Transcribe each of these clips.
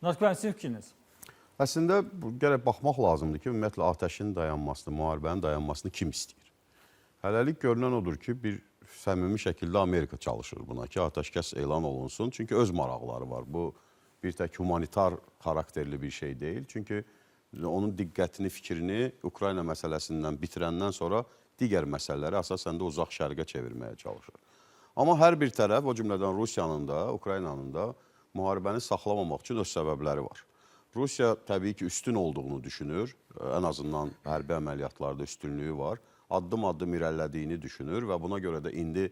Natiq sizin fikriniz? Əslində, gərək baxmaq lazımdır ki, ümumiyyətlə atəşin dayanmasını, müharibənin dayanmasını kim istəyir? Hələlik görünən odur ki, bir səmimi şəkildə Amerika çalışır buna ki, atəşkəs elan olunsun. Çünki öz maraqları var. Bu bir tək humanitar xarakterli bir şey deyil. Çünki onun diqqətini, fikrini Ukrayna məsələsindən bitirəndən sonra digər məsələləri əsasən də uzaq şərqə çevirməyə çalışır. Amma hər bir tərəf, o cümlədən Rusiyanın da, Ukraynanın da müharibəni saxlamamaq üçün öz səbəbləri var. Rusiya təbii ki, üstün olduğunu düşünür. Ən azından hərbi əməliyyatlarda üstünlüyü var. Addım-addım irəlilədiyini düşünür və buna görə də indi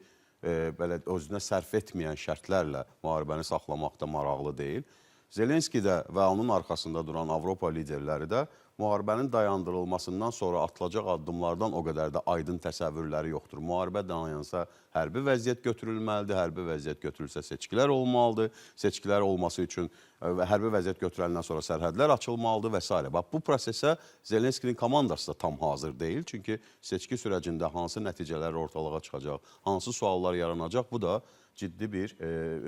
belə özünə sərf etməyən şərtlərlə müharibəni saxlamaqda maraqlı deyil. Zelenski də və onun arxasında duran Avropa liderləri də müharibənin dayandırılmasından sonra atılacaq addımlardan o qədər də aydın təsəvvürləri yoxdur. Müharibə dayansa hərbi vəziyyət götürülməlidir, hərbi vəziyyət götürülsə seçkilər olmalıdır, seçkilər olması üçün hərbi vəziyyət götürəndən sonra sərhədlər açılmalıdır və s. Bax, bu prosesə Zelenskinin komandası da tam hazır deyil. Çünki seçki sürəcində hansı nəticələr ortalığa çıxacaq, hansı suallar yaranacaq, bu da ciddi bir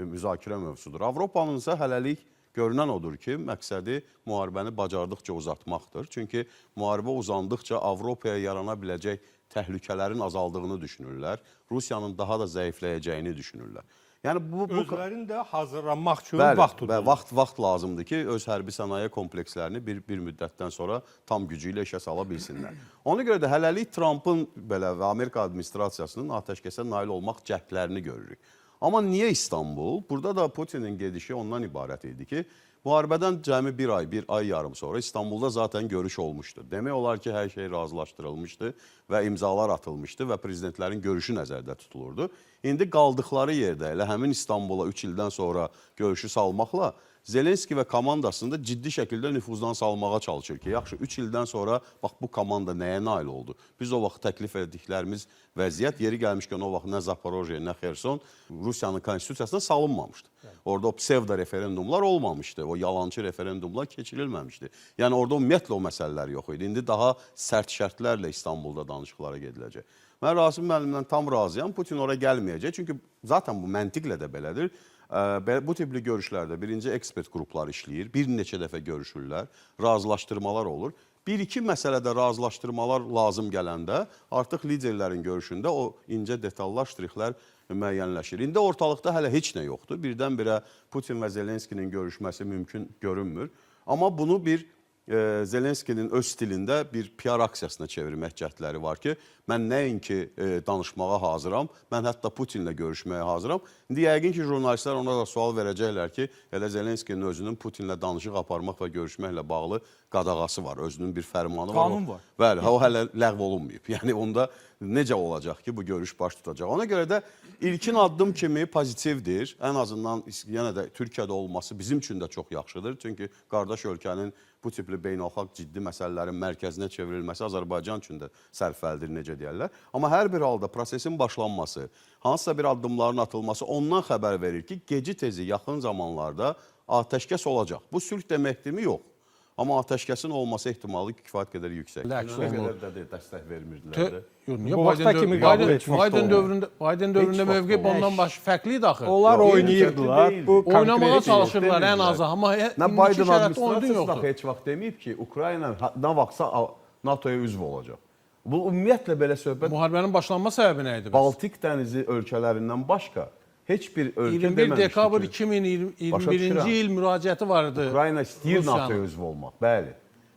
müzakirə mövzusudur. Avropanın isə hələlik görünən odur ki, məqsədi müharibəni bacardıqca uzatmaqdır. Çünki müharibə uzandıqca Avropaya yarana biləcək təhlükələrin azaldığını düşünürlər. Rusiyanın daha da zəifləyəcəyini düşünürlər. Yəni özlərinin də hazırlanmaq üçün vaxt tutur. Vaxt lazımdır ki, öz hərbi sənaye komplekslərini bir müddətdən sonra tam gücü ilə işə sala bilsinlər. Ona görə də hələlik Trumpın belə və Amerika administrasiyasının atəşkəsə nail olmaq cəhdlərini görürük. Amma niyə İstanbul? Burada da Putinin gedişi ondan ibarət idi ki, müharibədən cəmi bir ay yarım sonra İstanbulda zaten görüş olmuşdu. Demək olar ki, hər şey razılaşdırılmışdı və imzalar atılmışdı və prezidentlərin görüşü nəzərdə tutulurdu. İndi qaldıqları yerdə elə həmin İstanbula 3 ildən sonra görüşü salmaqla Zelenski və komandasını da ciddi şəkildə nüfuzdan salmağa çalışır ki, yaxşı 3 ildən sonra bax bu komanda nəyə nail oldu? Biz o vaxt təklif etdiklərimiz vəziyyət yeri gəlmişkən o vaxt nə Zaporojye, nə Xerson Rusiyanın konstitusiyasına salınmamışdı. Orada o psevdo referendumlar olmamışdı, o yalancı referendumlar keçirilməmişdi. Yəni orada ümumiyyətlə o məsələlər yox idi. İndi daha sərt şərtlərlə İstanbulda danışıqlara gediləcək. Mən Rasim müəllimdən tam razıyam, Putin oraya gəlməyəcək. Çünki zaten bu məntiqlə də belədir. Bu tipli görüşlərdə birinci ekspert qrupları işləyir, bir neçə dəfə görüşürlər, razılaşdırmalar olur. Bir-iki məsələdə razılaşdırmalar lazım gələndə artıq liderlərin görüşündə o incə detallar, ştrixlər müəyyənləşir. İndi ortalıqda hələ heç nə yoxdur. Birdən-birə Putin və Zelenskinin görüşməsi mümkün görünmür. Amma bunu bir Zelenskinin öz stilində bir PR aksiyasına çevirmək cəhdləri var ki, mən nəinki danışmağa hazıram, mən hətta Putinlə görüşməyə hazıram. İndi yəqin ki, jurnalistlər ona da sual verəcəklər ki, elə Zelenskinin özünün Putinlə danışıq aparmaq və görüşməklə bağlı qadağası var, özünün bir fərmanı var. Qanun var. Bəli, o hələ ləğv olunmayıb. Yəni onda necə olacaq ki, bu görüş baş tutacaq? Ona görə də ilkin addım kimi pozitivdir. Ən azından yenə də Türkiyədə olması bizim üçün də çox yaxşıdır. Çünki qardaş ölkənin bu tipli beynəlxalq ciddi məsələlərin mərkəzinə çevrilməsi Azərbaycan üçün də sərfəlidir, necə deyərlər. Amma hər bir halda prosesin başlanması, hansısa bir addımların atılması ondan xəbər verir ki, geci tezi yaxın zamanlarda atəşkəs olacaq. Bu sülh deməkdirmi? Yox. Amma atəşkəsin olması ehtimalı kifayət qədər yüksək. Nə qədər də dəstək vermirdilər. Biden dövründə mövqe ondan başı fərqli idi axı. Onlar oynayırdılar. Oynamağa çalışırlar ən azı. Amma Biden administrasiyası da heç vaxt deməyib ki, Ukrayna nə vaxtsa NATO-ya üzv olacaq. Bu ümumiyyətlə belə söhbət... Müharibənin başlanma səbəbi nə idi? Baltik dənizi ölkələrindən başqa heç bir ölkə 21 dekabr 2021-ci il müraciəti var idi. Ukrayna istəyir NATO-ya üzv olmaq, bəli.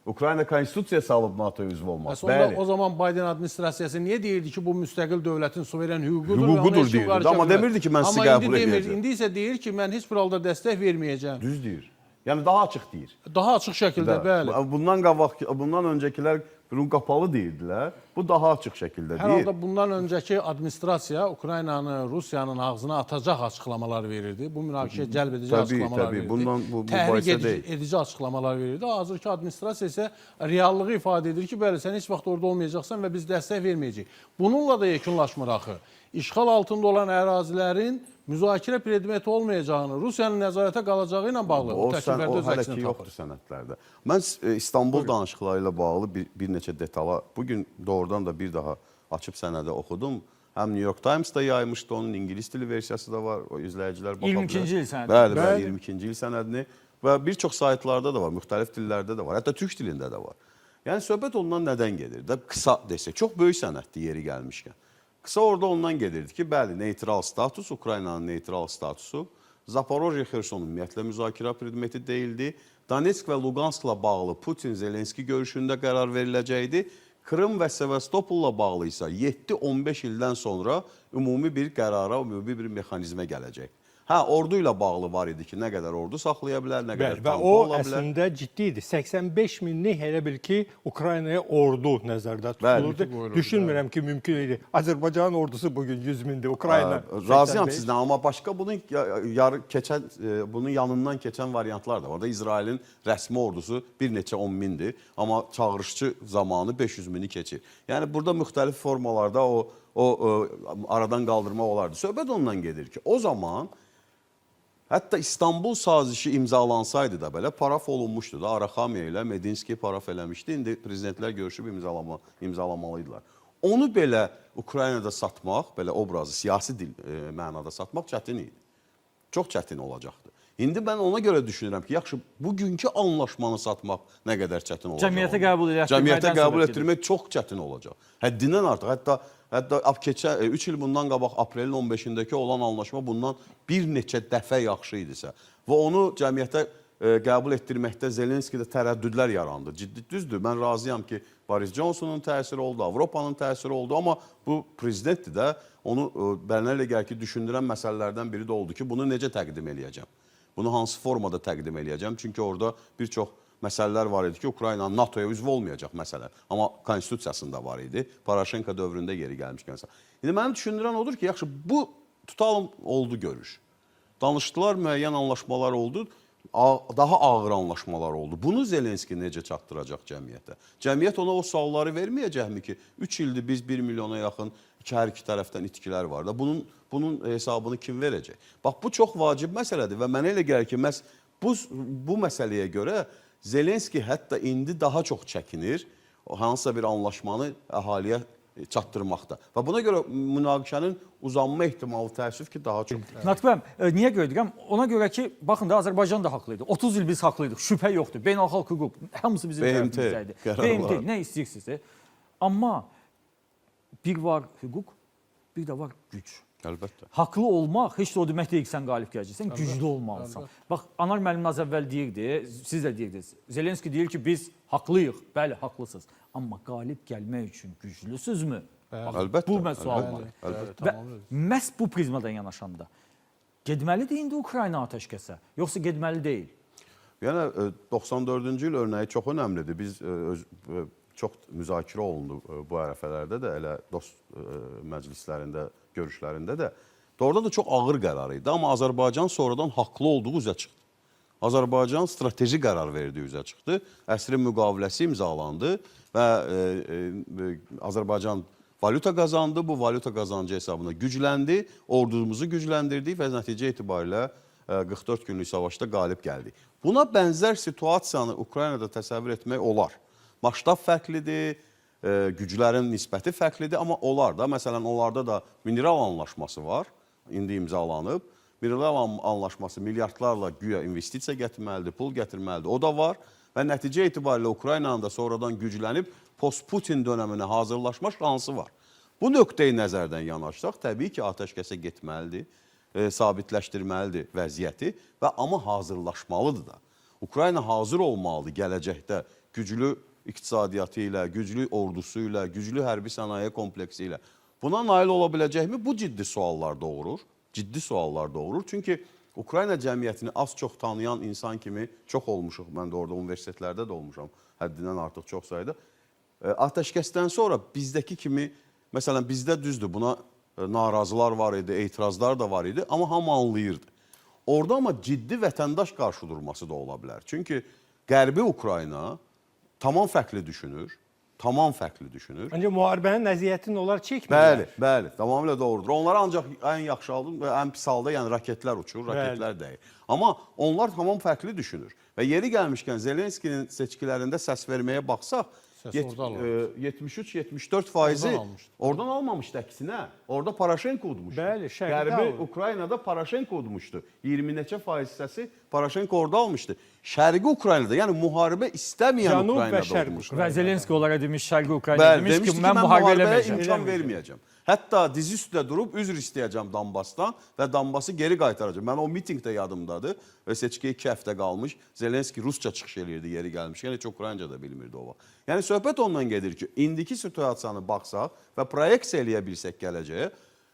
Ukrayna konstitusiyası alıb NATO-ya üzv olmaq, bəli. O zaman Biden administrasiyası niyə deyirdi ki, bu müstəqil dövlətin suveren hüququdur? Hüququdur deyirdi, amma demirdi ki, mən sizi qəbul edəcəm. İndi isə deyir ki, mən heç bir halda dəstək verməyəcəm. Düz deyir. Yəni daha açıq deyir. Daha açıq şəkildə, bəli. Bundan öncəkilər bunun qapalı deyirdilər. Bu daha açıq şəkildə deyir. Hər halda bundan öncəki administrasiya Ukraynanı, Rusiyanın ağzına atacaq açıqlamalar verirdi. Bu münaqişəyə cəlb edici açıqlamalar verirdi. Təhrik edici açıqlamalar verirdi. Hazırki administrasiya isə reallığı ifadə edir ki, bəli, sən heç vaxt orada olmayacaqsan və biz dəstək verməyəcəyik. Bununla da yekunlaşmır axı. İşğal altında olan ərazilərin müzakirə predmeti olmayacağını, Rusiyanın nəzarətə qalacağı ilə bağlı o hələ ki yoxdur sənədlərdə. Mən İstanbul danışıqları ilə bağlı bir neçə detala bugün doğrudan da bir daha açıb sənədə oxudum. Həm New York Times-da yaymışdı, onun İngilis dili versiyası da var, o izləyicilər baxa bilər. 22-ci il sənədi. Bəli, 22-ci il sənədini. və bir çox saytlarda da var, müxtəlif dillərdə də var, hətta türk dilində də var. Yəni söhbət ondan nədən gedir? Da qısa desək, çox böyük sənətdir yeri gəlmişkən. Qısa orada ondan gedirdi ki, bəli, neytral status, Ukraynanın neytral statusu, Zaporojye, Xerson ümumiyyətlə müzakirə predmeti deyildi. Donetsk və Luganskla bağlı Putin-Zelenski görüşündə qərar veriləcəkdi. Krım və Sevastopolla bağlı isə 7-15 ildən sonra ümumi bir qərara, ümumi bir mexanizmə gələcək. Hə, ordu ilə bağlı var idi ki, nə qədər ordu saxlaya bilər, nə qədər tankı o ola bilər. əslində ciddi idi. 85 minlik elə bil ki, Ukraynaya ordu nəzərdə tutulurdu. Düşünmürəm ki, mümkün idi. Azərbaycan ordusu bugün 100 mindir, Ukrayna. Razıyam sizdən, amma başqa bunun yanından keçən variantlar da var. Orada İsrailin rəsmi ordusu bir neçə 10 mindir, amma çağırışçı zamanı 500 mini keçir. Yəni burada müxtəlif formalarda o aradan qaldırmaq olardı. Söhbət ondan gedir ki, o zaman hətta İstanbul sazişi imzalansaydı da belə paraf olunmuşdu da. Araxamiya ilə Medinski paraf eləmişdi. İndi prezidentlər görüşüb imzalamalıydılar. Onu belə Ukraynada satmaq, belə obrazı siyasi mənada satmaq çətin idi. Çox çətin olacaqdı. İndi mən ona görə düşünürəm ki, yaxşı, bugünkü anlaşmanı satmaq nə qədər çətin olacaq. Cəmiyyətə qəbul etdirmək çox çətin olacaq. Həddindən artıq. Hətta 3 il bundan qabaq aprelin 15-dəki olan anlaşma bundan bir neçə dəfə yaxşı idisə və onu cəmiyyətə qəbul etdirməkdə Zelenskidə tərəddüdlər yarandı. Ciddi düzdür, mən razıyam ki, Boris Johnsonun təsiri oldu, Avropanın təsiri oldu, amma bu prezidentdir də, onu mənə elə gəlir ki, düşündürən məsələlərdən biri də oldu ki, bunu necə təqdim eləyəcəm? Bunu hansı formada təqdim eləyəcəm? Çünki orada bir çox məsələlər var idi ki, Ukraynanın NATO-ya üzv olmayacaq məsələ. Amma konstitusiyasında var idi. Paraşenko dövründə yeri gəlmişkənsə. İndi mənim düşündürən odur ki, yaxşı, bu tutalım oldu görüş. Danışdılar, müəyyən anlaşmalar oldu. Daha ağır anlaşmalar oldu. Bunu Zelenski necə çatdıracaq cəmiyyətə? Cəmiyyət ona o sualları verməyəcəkmi ki, 3 ildir biz 1 milyona yaxın hər iki tərəfdən itkilər var da. Bunun hesabını kim verəcək? Bax, bu çox vacib məsələdir və mənə elə gəlir ki, məhz bu məsələyə görə Zelenski hətta indi daha çox çəkinir hansısa bir anlaşmanı əhaliyə çatdırmaqda. Və buna görə münaqişənin uzanma ehtimalı təəssüf ki, daha çox. Natiq bəyəm, niyə görə deyirəm? Ona görə ki, baxın da Azərbaycan da haqlıydı. 30 il biz haqlıydıq, şübhə yoxdur. Beynəlxalq hüquq, hamısı bizim tərəfimizdəydi. BMT, nə istəyirsiniz? Amma bir var hüquq, bir də var güc. Əlbəttə. Haqlı olmaq heç də o demək deyil ki, sən qalib gələcəksən, güclü olmalısan. Bax, Anar müəllim az əvvəl deyirdi, siz də deyirdiniz. Zelenski deyir ki, biz haqlıyıq, bəli, haqlısınız. Amma qalib gəlmək üçün güclüsünüzmü? Əlbəttə. Bu mən sual var. Və məhz bu prizmadan yanaşanda getməlidir indi Ukrayna atəşkəsə, yoxsa getməli deyil? Yəni 94-cü il örnəyi çox önəmlidir. Biz çox müzakirə olundu bu ərəfələrdə də, elə dost məclislərində, görüşlərində də. Orada da çox ağır qərar idi. Amma Azərbaycan sonradan haqlı olduğu üzə çıxdı. Azərbaycan strateji qərar verdiyi üzə çıxdı. Əsrin müqaviləsi imzalandı və Azərbaycan valyuta qazandı. Bu valyuta qazancı hesabına gücləndi, ordumuzu gücləndirdik və nəticə etibarilə 44 günlük savaşda qalib gəldik. Buna bənzər situasiyanı Ukraynada təsəvvür etmək olar. Maştab fərqlidir, güclərin nisbəti fərqlidir, amma olar da. Məsələn, onlarda da mineral anlaşması var, indi imzalanıb. Mineral anlaşması milyardlarla güya investisiya gətirməlidir, pul gətirməlidir. O da var və nəticə etibarilə Ukraynanın da sonradan güclənib post-Putin dönəminə hazırlaşma şansı var. Bu nöqteyi nəzərdən yanaşsaq, təbii ki, atəşkəsə getməlidir, sabitləşdirməlidir vəziyyəti və amma hazırlaşmalıdır da. Ukrayna hazır olmalıdır gələcəkdə güclü iqtisadiyyatı ilə, güclü ordusu ilə, güclü hərbi sənaye kompleksi ilə. Buna nail ola biləcəkmi? Bu ciddi suallar doğurur. Ciddi suallar doğurur. Çünki Ukrayna cəmiyyətini az-çox tanıyan insan kimi çox olmuşuq. Mən də orada universitetlərdə də olmuşam. Həddindən artıq çox sayıda. Atəşkəsdən sonra bizdəki kimi, məsələn, bizdə düzdür, buna narazılar var idi, etirazlar da var idi, amma hamı anlayırdı. Orada amma ciddi vətəndaş qarşıdurması da ola bilər. Çünki Qərbi Ukrayna tamam fərqli düşünür. Tamam fərqli düşünür. Ancaq müharibənin əziyyətini onlar çəkmirlər. Bəli, tamamilə doğrudur. Onlar ancaq ən yaxşı halda və ən pis halda yəni raketlər uçur, raketlər dəyir. Amma onlar tamam fərqli düşünür. Və yeri gəlmişkən Zelenskinin seçkilərində səs verməyə baxsaq, Səs orada alınır. 73-74 faizi Oradan almışdı. oradan almamışdı əksinə. Orada Paraşenko udmuşdu. Bəli, şərqdə Qərbi alır. Ukraynada Paraşenko udmuşdu. 20 neçə faiz hissəsi Paraşenko orada almışdı. Şərqi Ukraynada, yəni müharibə istəməyən Cənub və Ukraynada Şərq udmuşdu. Və Zelenski onlara demiş, Şərqi Ukrayna Bəli, demiş demişdi ki, ki, mən mən müharibə müharibəyə eləməyəcəm. imkan verməyəcəm. Hətta dizi üstə durub üzr istəyəcəm Donbasdan və Donbası geri qaytaracağam. Mən o mitinqdə yadımdadır. Və seçkiyə 2 həftə qalmış. Zelenski rusca çıxış eləyirdi yeri gəlmiş. Yəni heç Ukraynca da bilmirdi o vaxt. Yəni söhbət ondan gedir ki, indiki situasiyanı baxsaq və proyeksiya eləyə bilsək gələcəyə,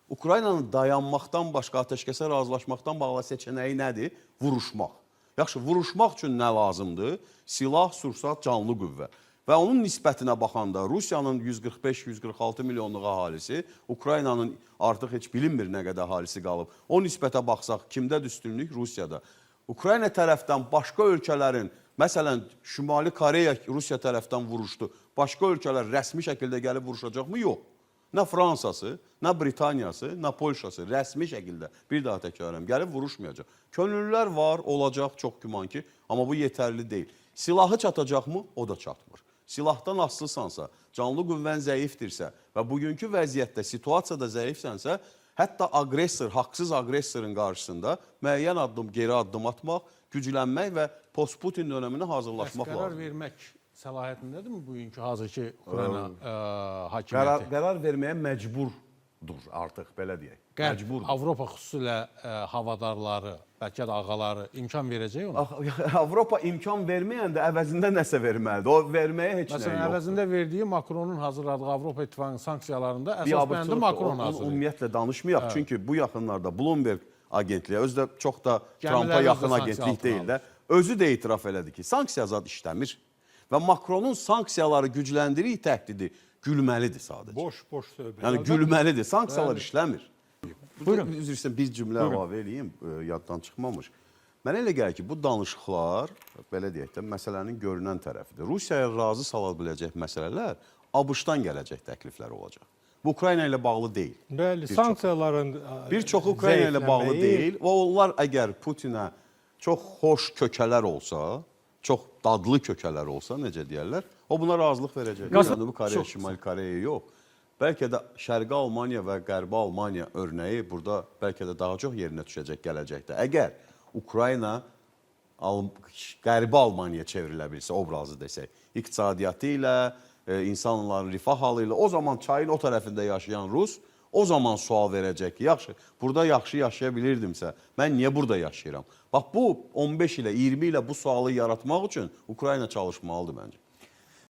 Ukraynanın dayanmaqdan başqa atəşkəsə razılaşmaqdan bağlı seçeneyi nədir? Vuruşmaq. Yaxşı, vuruşmaq üçün nə lazımdır? Silah, sursat, canlı qüvvə. Və onun nisbətinə baxanda Rusiyanın 145-146 milyonluq əhalisi, Ukraynanın artıq heç bilinmir nə qədər əhalisi qalıb. O nisbətə baxsaq, kimdə üstünlük? Rusiyada. Ukrayna tərəfdən başqa ölkələrin, məsələn, Şimali Koreya Rusiya tərəfdən vuruşdu. Başqa ölkələr rəsmi şəkildə gəlib vuruşacaqmı? Yox. Nə Fransası, nə Britaniyası, nə Polşası rəsmi şəkildə, bir daha təkrarlayım, gəlib vuruşmayacaq. Könüllülər var, olacaq, çox güman ki, amma bu yetərli deyil. Silahı çatacaqmı? O da çatmır. Silahdan asılısansa, canlı qüvvən zəifdirsə və bugünkü vəziyyətdə, situasiyada zəifsənsə, hətta aqressor, haqsız aqressorun qarşısında müəyyən geri addım atmaq, güclənmək və post-Putin dönəminə hazırlaşmaq Qərar lazım. vermək səlahiyyətindədirmi bugünkü hazırki Ukrayna hakimiyyəti? Qərar verməyə məcburdur artıq, belə deyək. Məcburdur. Avropa xüsusilə havadarları, bəlkə də ağaları imkan verəcək ona? Avropa imkan verməyəndə əvəzində nəsə verməlidir. O verməyə heç nə Məsələn, yoxdur. əvəzində verdiyi Makronun hazırladığı Avropa İttifaqının sanksiyalarında əsas bəndi Makron hazırlayır. Ümumiyyətlə danışmayaq. Çünki bu yaxınlarda Bloomberg agentliyi, özü də çox da Gəmilərimiz Trumpa də yaxın sanksiya agentlik altına deyil də, özü də etiraf elədi ki, sanksiya zad işləmir. Və Makronun sanksiyaları gücləndirik təhdidi gülməlidir sadəcə. Boş söhbət. Yəni gülməlidir, sanksiyalar işləmir. Buyurun. Üzr istəyirəm, bir cümlə əlavə eləyim, yaddan çıxmamış. Mənə elə gəlir ki, bu danışıqlar, belə deyək də, məsələnin görünən tərəfidir. Rusiyaya razı sala biləcək məsələlər ABŞ-dan gələcək təkliflər olacaq. Bu Ukrayna ilə bağlı deyil. Bəli, sanksiyaların Bir çoxu Ukrayna ilə bağlı deyil. Və onlar əgər Putinə çox xoş kökələr olsa, çox dadlı kökələr olsa, necə deyərlər, o buna razılıq verəcək. Cənubi Koreya, Şimali Koreya yox. Bəlkə də Şərqi Almaniya və Qərbi Almaniya örnəyi burada bəlkə də daha çox yerinə düşəcək gələcəkdə. Əgər Ukrayna Qərbi Almaniyaya çevrilə bilsə, obrazı desək, iqtisadiyyatı ilə, insanların rifah halı ilə, o zaman çayın o tərəfində yaşayan Rus o zaman sual verəcək ki, yaxşı, burada yaxşı yaşaya bilirdimsə, mən niyə burada yaşayıram? Bax, bu 15 ilə, 20 ilə bu sualı yaratmaq üçün Ukrayna çalışmalıdır məncə.